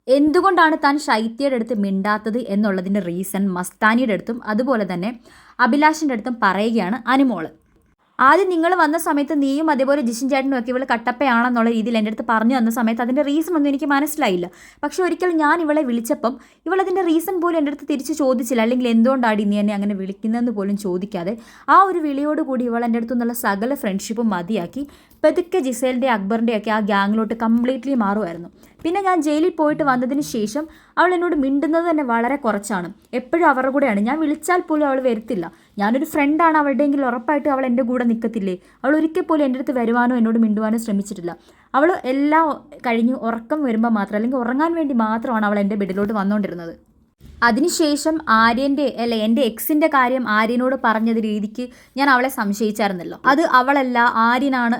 എന്തുകൊണ്ടാണ് താൻ ശൈത്യയുടെ അടുത്ത് മിണ്ടാത്തത് എന്നുള്ളതിൻ്റെ റീസൺ മസ്താനിയുടെ അടുത്തും അതുപോലെ തന്നെ അഭിലാഷിൻ്റെ അടുത്തും പറയുകയാണ് അനുമോള്. ആദ്യം നിങ്ങൾ വന്ന സമയത്ത് നീയും അതേപോലെ ജിഷിൻ ചേട്ടനും ഒക്കെ ഇവള് കട്ടപ്പയാണെന്നുള്ള രീതിയിൽ എൻ്റെ അടുത്ത് പറഞ്ഞു തന്ന സമയത്ത് അതിൻ്റെ റീസൺ ഒന്നും എനിക്ക് മനസ്സിലായില്ല. പക്ഷെ ഒരിക്കൽ ഞാൻ ഇവളെ വിളിച്ചപ്പം ഇവളതിൻ്റെ റീസൺ പോലും എൻ്റെ അടുത്ത് തിരിച്ച് ചോദിച്ചില്ല. അല്ലെങ്കിൽ എന്തുകൊണ്ടാണ് നീ എന്നെ അങ്ങനെ വിളിക്കുന്നതെന്ന് പോലും ചോദിക്കാതെ ആ ഒരു വിളിയോടുകൂടി ഇവൾ എൻ്റെ അടുത്തു നിന്നുള്ള സകല ഫ്രണ്ട്ഷിപ്പും മതിയാക്കി പതുക്കെ ജിസേലിൻ്റെ അക്ബറിൻ്റെയൊക്കെ ആ ഗ്യാങ്ങിലോട്ട് കംപ്ലീറ്റ്ലി മാറുമായിരുന്നു. പിന്നെ ഞാൻ ജയിലിൽ പോയിട്ട് വന്നതിന് ശേഷം അവൾ എന്നോട് മിണ്ടുന്നത് തന്നെ വളരെ കുറച്ചാണ്. എപ്പോഴും അവരുടെ കൂടെയാണ്. ഞാൻ വിളിച്ചാൽ പോലും അവൾ വരത്തില്ല. ഞാനൊരു ഫ്രണ്ടാണ് അവളുടെയെങ്കിൽ ഉറപ്പായിട്ട് അവൾ എൻ്റെ കൂടെ നിൽക്കത്തില്ലേ. അവൾ ഒരിക്കൽ പോലും എൻ്റെ അടുത്ത് വരുവാനോ എന്നോട് മിണ്ടുവാനോ ശ്രമിച്ചിട്ടില്ല. അവൾ എല്ലാം കഴിഞ്ഞ് ഉറക്കം വരുമ്പോൾ മാത്രം, അല്ലെങ്കിൽ ഉറങ്ങാൻ വേണ്ടി മാത്രമാണ് അവൾ എൻ്റെ ബെഡിലോട്ട് വന്നുകൊണ്ടിരുന്നത്. അതിനുശേഷം എൻ്റെ എക്സിൻ്റെ കാര്യം ആര്യനോട് പറഞ്ഞത് രീതിക്ക് ഞാൻ അവളെ സംശയിച്ചായിരുന്നല്ലോ. അത് അവളല്ല, ആര്യനാണ്,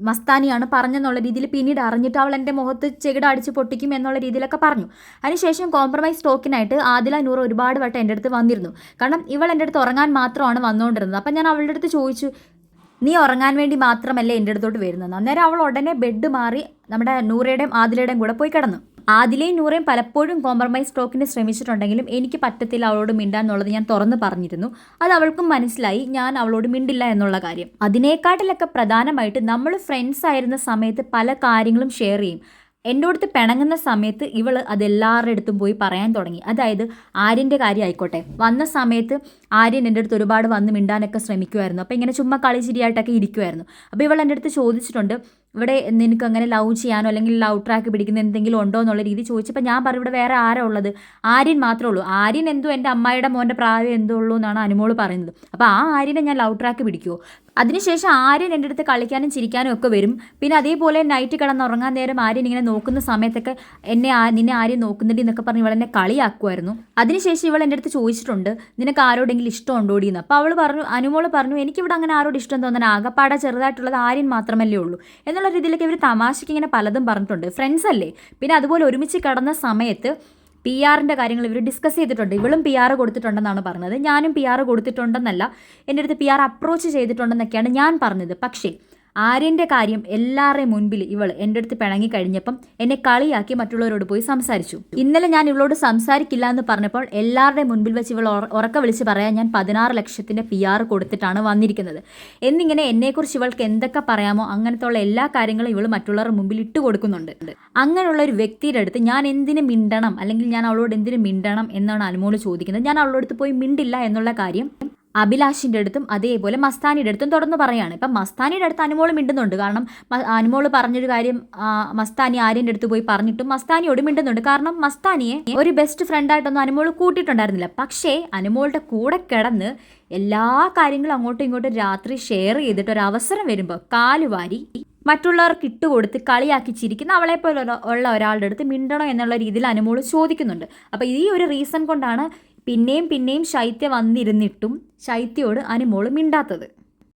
മസ്താനിയാണ് പറഞ്ഞെന്നുള്ള രീതിയിൽ പിന്നീട് അറിഞ്ഞിട്ട് അവൾ എൻ്റെ മുഖത്ത് ചെകിട അടിച്ച് പൊട്ടിക്കും എന്നുള്ള രീതിയിലൊക്കെ പറഞ്ഞു. അതിനുശേഷം കോംപ്രമൈസ് ടോക്കിനായിട്ട് ആദില നൂറ് ഒരുപാട് വട്ടം എൻ്റെ അടുത്ത് വന്നിരുന്നു. കാരണം ഇവൾ എൻ്റെ അടുത്ത് ഉറങ്ങാൻ മാത്രമാണ് വന്നുകൊണ്ടിരുന്നത്. അപ്പം ഞാൻ അവളുടെ അടുത്ത് ചോദിച്ചു, നീ ഉറങ്ങാൻ വേണ്ടി മാത്രമല്ലേ എൻ്റെ അടുത്തോട്ട് വരുന്നത്? അന്നേരം അവൾ ഉടനെ ബെഡ് മാറി നമ്മുടെ നൂറയുടെയും ആദിലയുടെയും കൂടെ പോയി കിടന്നു. ആദിലയും നൂറയും പലപ്പോഴും കോംപ്രമൈസ് ടോക്കിന് ശ്രമിച്ചിട്ടുണ്ടെങ്കിലും എനിക്ക് പറ്റത്തില്ല അവളോട് മിണ്ടാന്നുള്ളത് ഞാൻ തുറന്ന് പറഞ്ഞിരുന്നു. അത് അവൾക്കും മനസ്സിലായി ഞാൻ അവളോട് മിണ്ടില്ല എന്നുള്ള കാര്യം. അതിനേക്കാട്ടിലൊക്കെ പ്രധാനമായിട്ട് നമ്മൾ ഫ്രണ്ട്സ് ആയിരുന്ന സമയത്ത് പല കാര്യങ്ങളും ഷെയർ ചെയ്യും. എൻ്റെ അടുത്ത് പിണങ്ങുന്ന സമയത്ത് ഇവൾ അതെല്ലാവരുടെ അടുത്തും പോയി പറയാൻ തുടങ്ങി. അതായത് ആര്യൻ്റെ കാര്യം ആയിക്കോട്ടെ, വന്ന സമയത്ത് ആര്യൻ എൻ്റെ അടുത്ത് ഒരുപാട് വന്ന് മിണ്ടാനൊക്കെ ശ്രമിക്കുമായിരുന്നു. അപ്പോൾ ഇങ്ങനെ ചുമ്മാ കളിച്ചിരിയായിട്ടൊക്കെ ഇരിക്കുമായിരുന്നു. അപ്പോൾ ഇവൾ എൻ്റെ അടുത്ത് ചോദിച്ചിട്ടുണ്ട്, ഇവിടെ നിനക്ക് അങ്ങനെ ലവ് ചെയ്യാനോ അല്ലെങ്കിൽ ലവ് ട്രാക്ക് പിടിക്കുന്ന എന്തെങ്കിലും ഉണ്ടോ എന്നുള്ള രീതി ചോദിച്ചപ്പോൾ ഞാൻ പറയും, ഇവിടെ വേറെ ആരാ ഉള്ളത്, ആര്യൻ മാത്രമേ ഉള്ളൂ. ആര്യൻ എന്തോ എൻ്റെ അമ്മായിയുടെ മോൻ്റെ പ്രായം എന്തോ ഉള്ളൂ എന്നാണ് അനുമോള് പറയുന്നത്. അപ്പോൾ ആ ആര്യനെ ഞാൻ ലവ് ട്രാക്ക് പിടിക്കുമോ? അതിനുശേഷം ആര്യൻ എൻ്റെ അടുത്ത് കളിക്കാനും ചിരിക്കാനും ഒക്കെ വരും. പിന്നെ അതേപോലെ നൈറ്റ് കിടന്നുറങ്ങാൻ നേരം ആര്യൻ ഇങ്ങനെ നോക്കുന്ന സമയത്തൊക്കെ നിന്നെ ആര്യൻ നോക്കുന്നുണ്ട് എന്നൊക്കെ പറഞ്ഞ് ഇവളെന്നെ കളിയാക്കുമായിരുന്നു. അതിനുശേഷം ഇവൾ എൻ്റെ അടുത്ത് ചോദിച്ചിട്ടുണ്ട്, നിനക്ക് ആരോടെങ്കിലും ഇഷ്ടം ഉണ്ടോടിയെന്ന്. അപ്പോൾ അവൾ പറഞ്ഞു, അനുമോള് പറഞ്ഞു, എനിക്കിവിടെ അങ്ങനെ ആരോട് ഇഷ്ടം തോന്നാൻ ആകപ്പാടെ ചെറുതായിട്ടുള്ളത് ആര്യൻ മാത്രമല്ലേ ഉള്ളൂ എന്നുള്ള രീതിയിലൊക്കെ ഇവർ തമാശയ്ക്ക് ഇങ്ങനെ പലതും പറഞ്ഞിട്ടുണ്ട്. ഫ്രണ്ട്സ് അല്ലേ. പിന്നെ അതുപോലെ ഒരുമിച്ച് കിടന്ന സമയത്ത് PR-ൻ്റെ കാര്യങ്ങൾ ഇവർ ഡിസ്കസ് ചെയ്തിട്ടുണ്ട്. ഇവളും PR കൊടുത്തിട്ടുണ്ടെന്നാണ് പറഞ്ഞത്. ഞാനും PR കൊടുത്തിട്ടുണ്ടെന്നല്ല, എൻ്റെ അടുത്ത് PR അപ്രോച്ച് ചെയ്തിട്ടുണ്ടെന്നൊക്കെയാണ് ഞാൻ പറഞ്ഞത്. പക്ഷേ ആര്യൻ്റെ കാര്യം എല്ലാവരുടെയും മുൻപിൽ ഇവൾ എൻ്റെ അടുത്ത് പിണങ്ങി കഴിഞ്ഞപ്പം എന്നെ കളിയാക്കി മറ്റുള്ളവരോട് പോയി സംസാരിച്ചു. ഇന്നലെ ഞാൻ ഇവളോട് സംസാരിക്കില്ല എന്ന് പറഞ്ഞപ്പോൾ എല്ലാവരുടെയും മുൻപിൽ വെച്ച് ഇവൾ ഉറക്ക വിളിച്ച് പറയാൻ ഞാൻ 16 ലക്ഷത്തിൻ്റെ PR കൊടുത്തിട്ടാണ് വന്നിരിക്കുന്നത് എന്നിങ്ങനെ എന്നെക്കുറിച്ച് ഇവൾക്ക് എന്തൊക്കെ പറയാമോ അങ്ങനത്തെ ഉള്ള എല്ലാ കാര്യങ്ങളും ഇവൾ മറ്റുള്ളവരുടെ മുമ്പിൽ ഇട്ട് കൊടുക്കുന്നുണ്ട്. അങ്ങനെയുള്ള ഒരു വ്യക്തിയുടെ അടുത്ത് ഞാൻ എന്തിനു മിണ്ടണം, അല്ലെങ്കിൽ ഞാൻ അവളോട് എന്തിനു മിണ്ടണം എന്നാണ് അനുമോള് ചോദിക്കുന്നത്. ഞാൻ അവളോട് അടുത്ത് പോയി മിണ്ടില്ല എന്നുള്ള കാര്യം അഭിലാഷിൻ്റെ അടുത്തും അതേപോലെ മസ്താനിയുടെ അടുത്തും തുടർന്ന് പറയുകയാണ്. ഇപ്പം മസ്താനിയുടെ അടുത്ത് അനുമോള് മിണ്ടുന്നുണ്ട്. കാരണം അനുമോള് പറഞ്ഞൊരു കാര്യം മസ്താനി ആര്യൻ്റെ അടുത്ത് പോയി പറഞ്ഞിട്ടും മസ്താനിയോട് മിണ്ടുന്നുണ്ട്. കാരണം മസ്താനിയെ ഒരു ബെസ്റ്റ് ഫ്രണ്ടായിട്ടൊന്നും അനുമോള് കൂട്ടിയിട്ടുണ്ടായിരുന്നില്ല. പക്ഷേ അനുമോളുടെ കൂടെ കിടന്ന് എല്ലാ കാര്യങ്ങളും അങ്ങോട്ടും ഇങ്ങോട്ടും രാത്രി ഷെയർ ചെയ്തിട്ട് ഒരു അവസരം വരുമ്പോൾ കാലുവാരി മറ്റുള്ളവർക്ക് ഇട്ടുകൊടുത്ത് കളിയാക്കി ചിരിക്കുന്ന അവളെപ്പോലെ ഉള്ള ഒരാളുടെ അടുത്ത് മിണ്ടണോ എന്നുള്ള രീതിയിൽ അനുമോള് ചോദിക്കുന്നുണ്ട്. അപ്പോൾ ഈ ഒരു റീസൺ കൊണ്ടാണ് പിന്നെയും ശൈത്യ വന്നിരുന്നിട്ടും ശൈത്യയോട് അനുമോള് മിണ്ടാത്തത്.